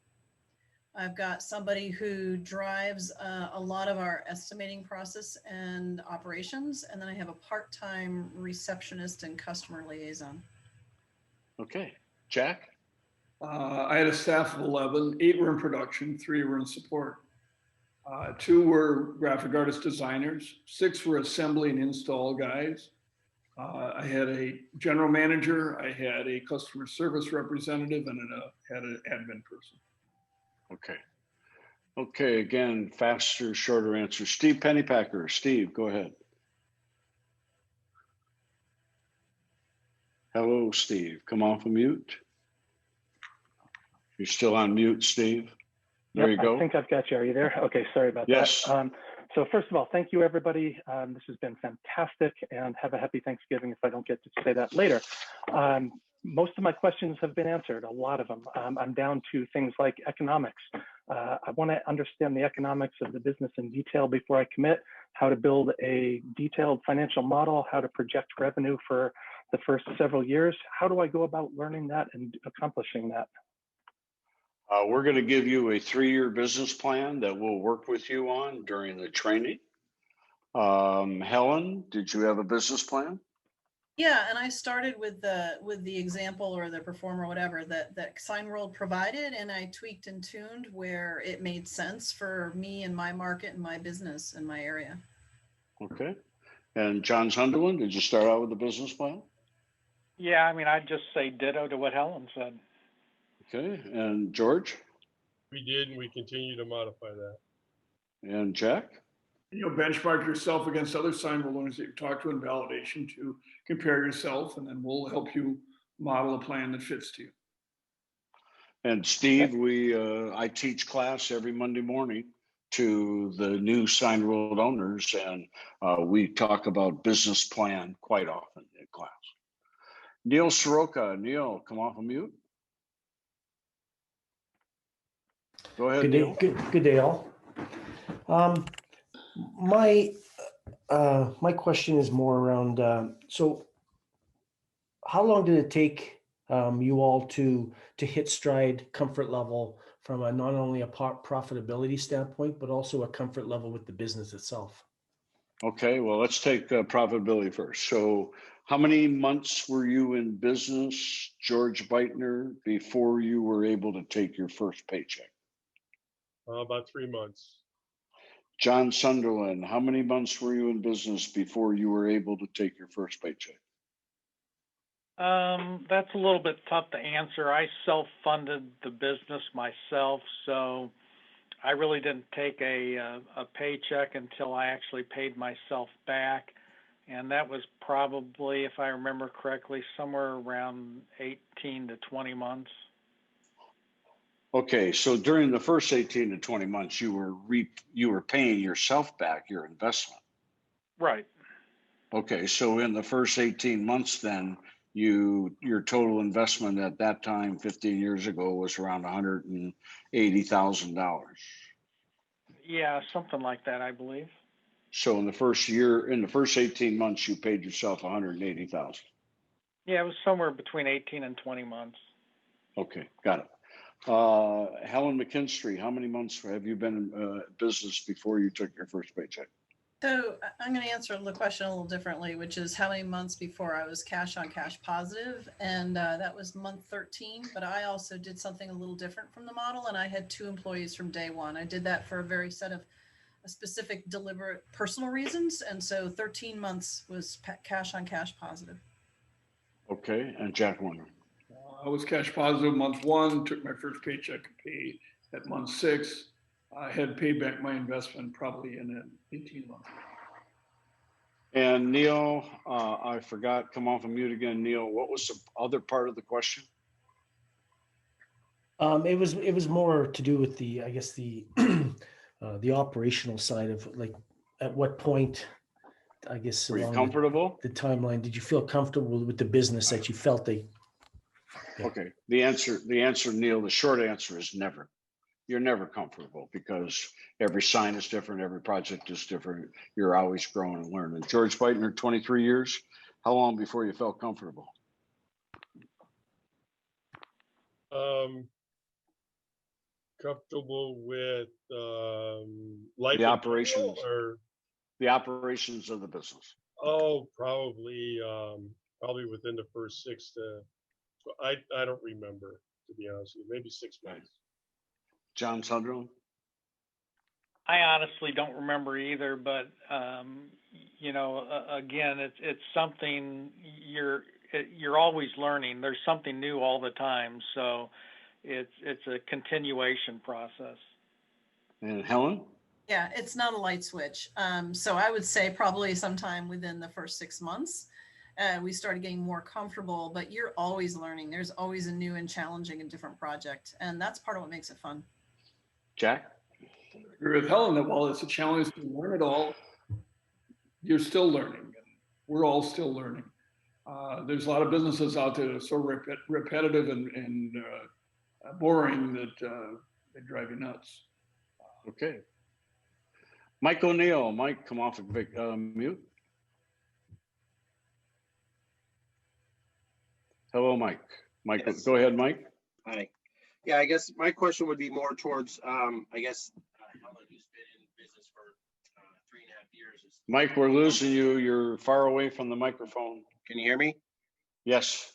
I've got somebody who drives a lot of our estimating process and operations. And then I have a part-time receptionist and customer liaison. Okay, Jack? I had a staff of 11, 8 were in production, 3 were in support. 2 were graphic artist designers, 6 were assembly and install guys. I had a general manager, I had a customer service representative, and had an admin person. Okay. Okay, again, faster, shorter answer. Steve Pennypacker. Steve, go ahead. Hello, Steve. Come off of mute. You're still on mute, Steve. There you go. I think I've got you. Are you there? Okay, sorry about Yes. that. So first of all, thank you, everybody. This has been fantastic, and have a happy Thanksgiving if I don't get to say that later. Most of my questions have been answered, a lot of them. I'm down to things like economics. I want to understand the economics of the business in detail before I commit, how to build a detailed financial model, how to project revenue for the first several years. How do I go about learning that and accomplishing that? We're going to give you a 3-year business plan that we'll work with you on during the training. Helen, did you have a business plan? Yeah, and I started with the example or the performer, whatever that Signworld provided, and I tweaked and tuned where it made sense for me and my market and my business and my area. Okay. And John Sunderland, did you start out with a business plan? Yeah, I mean, I'd just say ditto to what Helen said. Okay. And George? We did, and we continue to modify that. And Jack? Benchmark yourself against other Signworld owners that you've talked to in validation to compare yourself, and then we'll help you model a plan that fits to you. And Steve, I teach class every Monday morning to the new Signworld owners, and we talk about business plan quite often in class. Neil Soroka. Neil, come off of mute. Go ahead, Neil. Good day, all. My question is more around, so how long did it take you all to hit stride comfort level from a not only a profitability standpoint, but also a comfort level with the business itself? Okay, well, let's take profitability first. So how many months were you in business, George Beitner, before you were able to take your first paycheck? About 3 months. John Sunderland, how many months were you in business before you were able to take your first paycheck? That's a little bit tough to answer. I self-funded the business myself, so I really didn't take a paycheck until I actually paid myself back. And that was probably, if I remember correctly, somewhere around 18 to 20 months. Okay, so during the first 18 to 20 months, you were paying yourself back your investment. Right. Okay, so in the first 18 months, then your total investment at that time, 15 years ago, was around $180,000. Yeah, something like that, I believe. So in the first 18 months, you paid yourself $180,000. Yeah, it was somewhere between 18 and 20 months. Okay, got it. Helen McKinstry, how many months have you been in business before you took your first paycheck? So I'm going to answer the question a little differently, which is how many months before I was cash on cash positive, and that was month 13. But I also did something a little different from the model, and I had 2 employees from day one. I did that for a very set of specific, deliberate, personal reasons, and so 13 months was cash on cash positive. Okay, and Jack Warner. I was cash positive month 1, took my first paycheck paid at month 6. I had paid back my investment probably in 18 months. And Neil, I forgot, come off of mute again. Neil, what was the other part of the question? It was more to do with the, I guess, the operational side of, like, at what point, I guess, were you comfortable? The timeline, did you feel comfortable with the business that you felt they? Yeah. Okay, the answer, Neil, the short answer is never. You're never comfortable because every sign is different, every project is different. You're always growing and learning. George Beitner, 23 years. How long before you felt comfortable? Comfortable with life The in operations. general, or The operations of the business. probably within the first 6 to. I don't remember, to be honest with you. Maybe 6 months. John Sunderland. I honestly don't remember either, but again, it's something you're always learning. There's something new all the time, so it's a continuation process. And Helen? Yeah, it's not a light switch. So I would say probably sometime within the first 6 months, we started getting more comfortable, but you're always learning. There's always a new and challenging and different project. And that's part of what makes it fun. Jack? I agree with Helen that while it's a challenge to learn it all, you're still learning. We're all still learning. There's a lot of businesses out there that are so repetitive and boring that they drive you nuts. Okay. Mike O'Neill. Mike, come off of mute. Hello, Mike. Mike, Yes. Go ahead, Mike. Hi. Yeah, I guess my question would be more towards, Helen, who's been in business for 3.5 years. Mike, we're losing you. You're far away from the microphone. Can you hear me? Yes.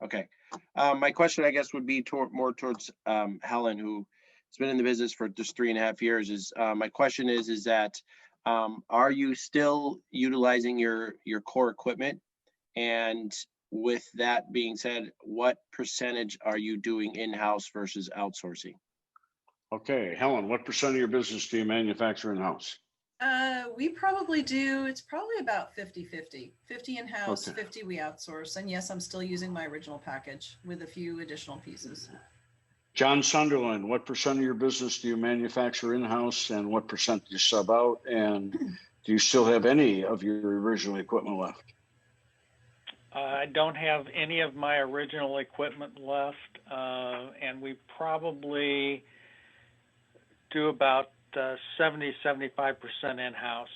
Okay. My question, I guess, would be more towards Helen, who has been in the business for just 3.5 years. My question is that are you still utilizing your core equipment? And with that being said, what percentage are you doing in-house versus outsourcing? Okay, Helen, what percent of your business do you manufacture in-house? We probably do. It's probably about 50-50. 50 in-house, Okay. 50 we outsource. And yes, I'm still using my original package with a few additional pieces. John Sunderland, what percent of your business do you manufacture in-house and what percent do you sub out? And do you still have any of your original equipment left? I don't have any of my original equipment left, and we probably do about 70-75% in-house.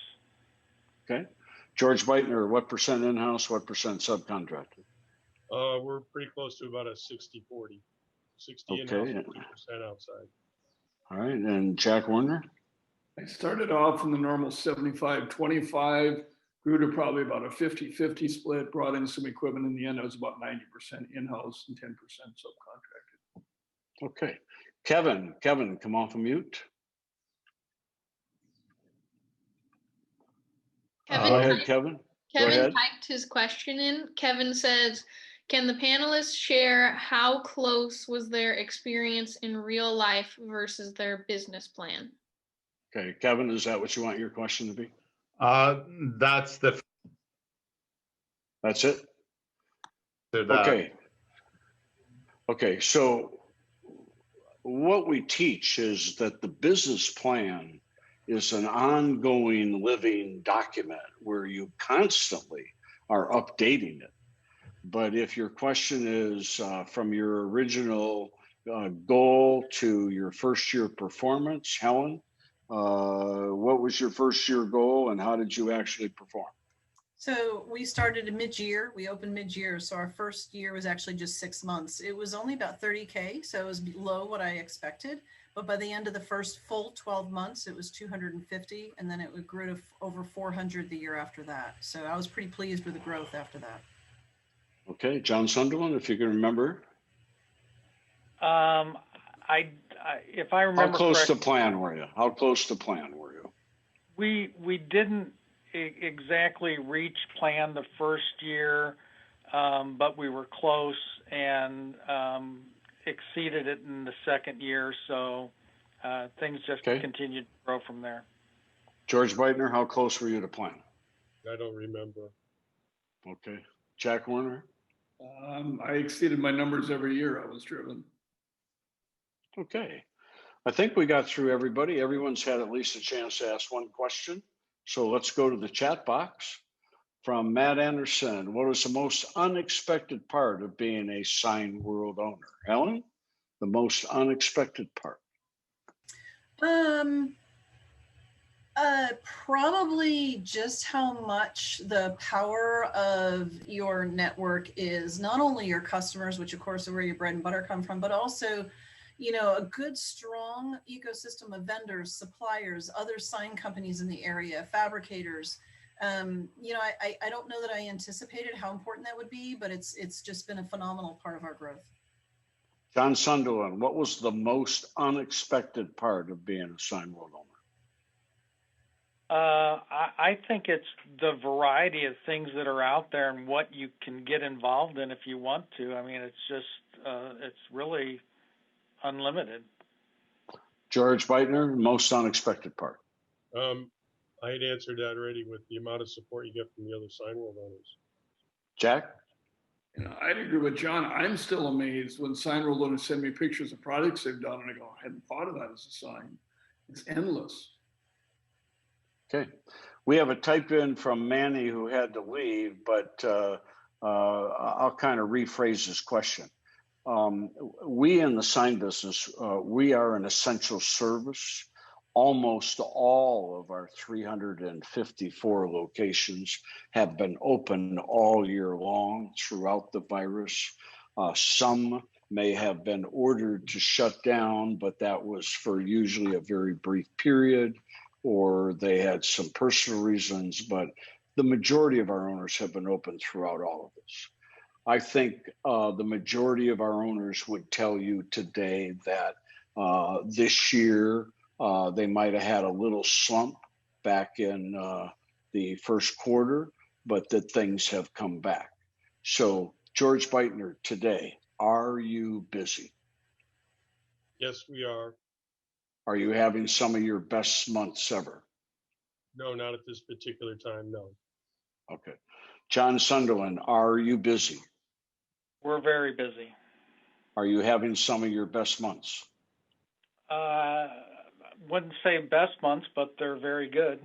Okay. George Beitner, what percent in-house, what percent subcontracted? We're pretty close to about a 60-40. 60 in-house, 40% outside. All right, and Jack Warner? I started off in the normal 75-25, grew to probably about a 50-50 split, brought in some equipment. In the end, it was about 90% in-house and 10% subcontracted. Okay. Kevin, come off of mute. Kevin, Go ahead, Kevin. Kevin typed his question in. Kevin says, can the panelists share how close was their experience in real life versus their business plan? Okay, Kevin, is that what you want your question to be? That's it. Okay. Okay, so what we teach is that the business plan is an ongoing living document where you constantly are updating it. But if your question is from your original goal to your first year performance, Helen, what was your first year goal and how did you actually perform? So we started in mid-year. We opened mid-year. So our first year was actually just 6 months. It was only about 30K. So it was below what I expected. But by the end of the first full 12 months, it was 250. And then it grew to over 400 the year after that. So I was pretty pleased with the growth after that. Okay, John Sunderland, if you can remember. If I remember How close to correctly, plan were you? How close to plan were you? we didn't exactly reach plan the first year, but we were close and exceeded it in the second year. So things just continued to grow from there. George Beitner, how close were you to plan? I don't remember. Okay. Jack Warner? I exceeded my numbers every year I was driven. Okay. I think we got through everybody. Everyone's had at least a chance to ask one question. So let's go to the chat box. From Matt Anderson, what was the most unexpected part of being a Signworld owner? Helen, the most unexpected part? Probably just how much the power of your network is not only your customers, which of course are where your bread and butter come from, but also, you know, a good, strong ecosystem of vendors, suppliers, other sign companies in the area, fabricators. You know, I don't know that I anticipated how important that would be, but it's just been a phenomenal part of our growth. John Sunderland, what was the most unexpected part of being a Signworld owner? I think it's the variety of things that are out there and what you can get involved in if you want to. I mean, it's just, it's really unlimited. George Beitner, most unexpected part. I had answered that already with the amount of support you get from the other Signworld owners. Jack? You know, I'd agree with John. I'm still amazed when Signworld owners send me pictures of products they've done, and I go, I hadn't thought of that as a sign. It's endless. Okay. We have a type in from Manny who had to leave, but I'll kind of rephrase his question. We in the sign business, we are an essential service. Almost all of our 354 locations have been open all year long throughout the virus. Some may have been ordered to shut down, but that was for usually a very brief period, or they had some personal reasons, but the majority of our owners have been open throughout all of this. I think the majority of our owners would tell you today that this year they might have had a little slump back in the first quarter, but that things have come back. So George Beitner, today, are you busy? Yes, we are. Are you having some of your best months ever? No, not at this particular time, no. Okay. John Sunderland, are you busy? We're very busy. Are you having some of your best months? Wouldn't say best months, but they're very good.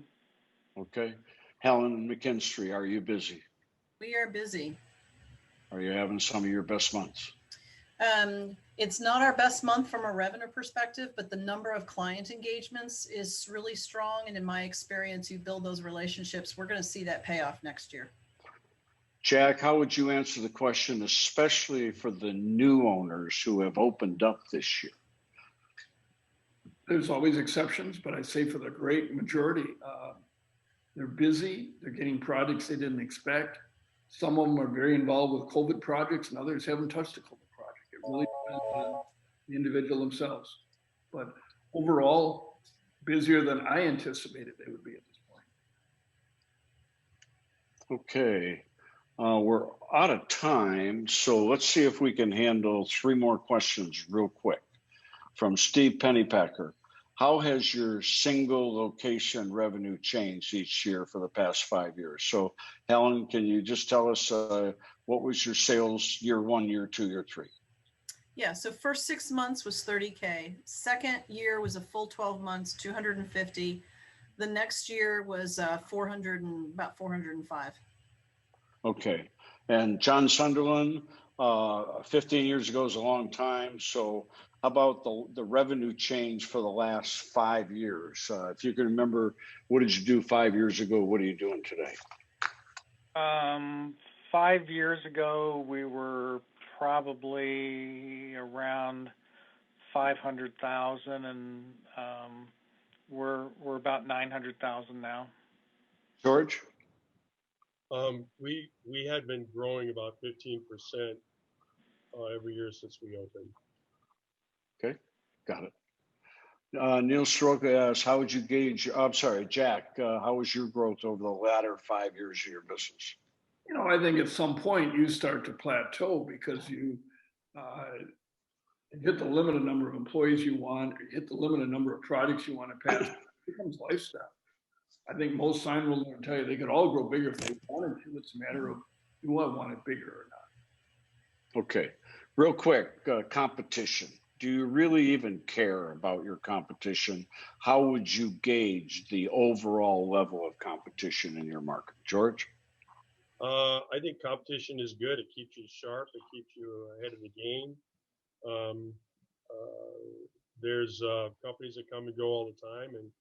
Okay. Helen McKinstry, are you busy? We are busy. Are you having some of your best months? It's not our best month from a revenue perspective, but the number of client engagements is really strong. And in my experience, you build those relationships. We're going to see that payoff next year. Jack, how would you answer the question, especially for the new owners who have opened up this year? There's always exceptions, but I'd say for the great majority, they're busy. They're getting projects they didn't expect. Some of them are very involved with COVID projects, and others haven't touched a COVID project. It really depends on the individual themselves. But overall, busier than I anticipated they would be at this point. Okay. We're out of time, so let's see if we can handle 3 more questions real quick. From Steve Pennypacker, how has your single location revenue changed each year for the past 5 years? So Helen, can you just tell us what was your sales year 1, year 2, year 3? Yeah, so first 6 months was 30K. Second year was a full 12 months, 250. The next year was 400 and about 405. Okay. And John Sunderland, 15 years ago is a long time. So how about the revenue change for the last 5 years? If you can remember, what did you do 5 years ago? What are you doing today? 5 years ago, we were probably around 500,000, and we're about 900,000 now. George? We had been growing about 15% every year since we opened. Okay, got it. Neil Soroka asks, how would you gauge, I'm sorry, Jack, how was your growth over the latter 5 years of your business? You know, I think at some point you start to plateau because you hit the limited number of employees you want, or you hit the limited number of products you want to pass. It becomes lifestyle. I think most Signworld will tell you they could all grow bigger if they wanted to. It's a matter of do I want it bigger or not. Okay, real quick, competition. Do you really even care about your competition? How would you gauge the overall level of competition in your market? George? I think competition is good. It keeps you sharp. It keeps you ahead of the game. There's companies that come and go all the time, and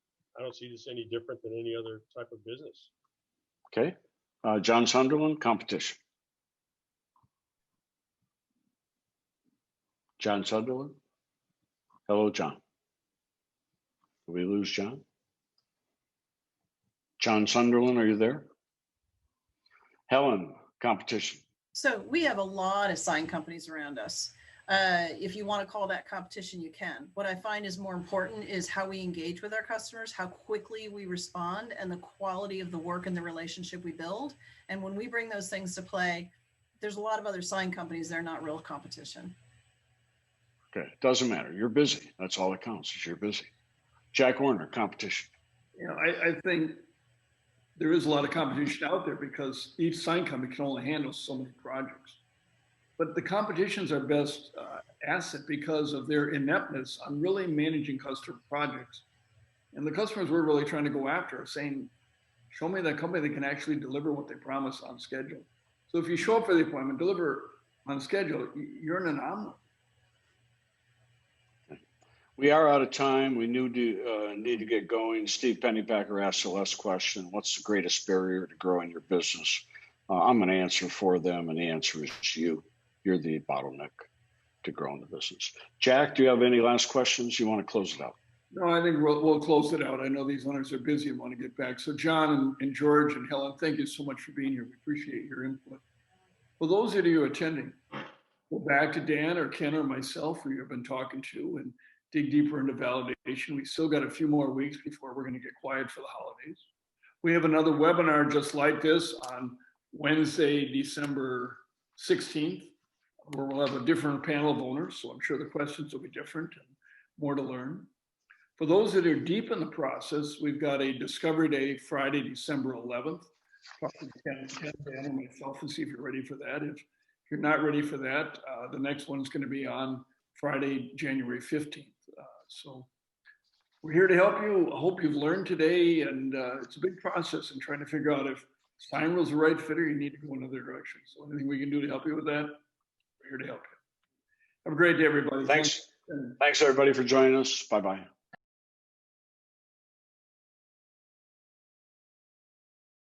I don't see this any different than any other type of business. Okay. John Sunderland, competition. John Sunderland. Hello, John. Did we lose John? John Sunderland, are you there? Helen, competition. So we have a lot of sign companies around us. If you want to call that competition, you can. What I find is more important is how we engage with our customers, how quickly we respond, and the quality of the work and the relationship we build. And when we bring those things to play, there's a lot of other sign companies, they're not real competition. Okay, doesn't matter. You're busy. That's all that counts is you're busy. Jack Warner, competition. You know, I think there is a lot of competition out there because each sign company can only handle so many projects. But the competition's our best asset because of their ineptness on really managing customer projects. And the customers we're really trying to go after are saying, show me that company that can actually deliver what they promise on schedule. So if you show up for the appointment, deliver on schedule, you're an anomaly. We are out of time. We need to get going. Steve Pennypacker asked the last question. What's the greatest barrier to growing your business? I'm going to answer for them, and the answer is you. You're the bottleneck to growing the business. Jack, do you have any last questions? You want to close it out? No, I think we'll close it out. I know these owners are busy and want to get back. So John and George and Helen, thank you so much for being here. We appreciate your input. For those of you attending, go back to Dan or Ken or myself who you've been talking to and dig deeper into validation. We still got a few more weeks before we're going to get quiet for the holidays. We have another webinar just like this on Wednesday, December 16th, where we'll have a different panel of owners. So I'm sure the questions will be different and more to learn. For those that are deep in the process, we've got a Discovery Day, Friday, December 11th. Talk to Ken, Dan, and myself and see if you're ready for that. If you're not ready for that, the next one's going to be on Friday, January 15th. So we're here to help you. I hope you've learned today, and it's a big process in trying to figure out if Signworld's the right fit or you need to go another direction. So anything we can do to help you with that, we're here to help you. Have a great day, everybody. Thanks. Thanks, everybody, for joining us. Bye-bye.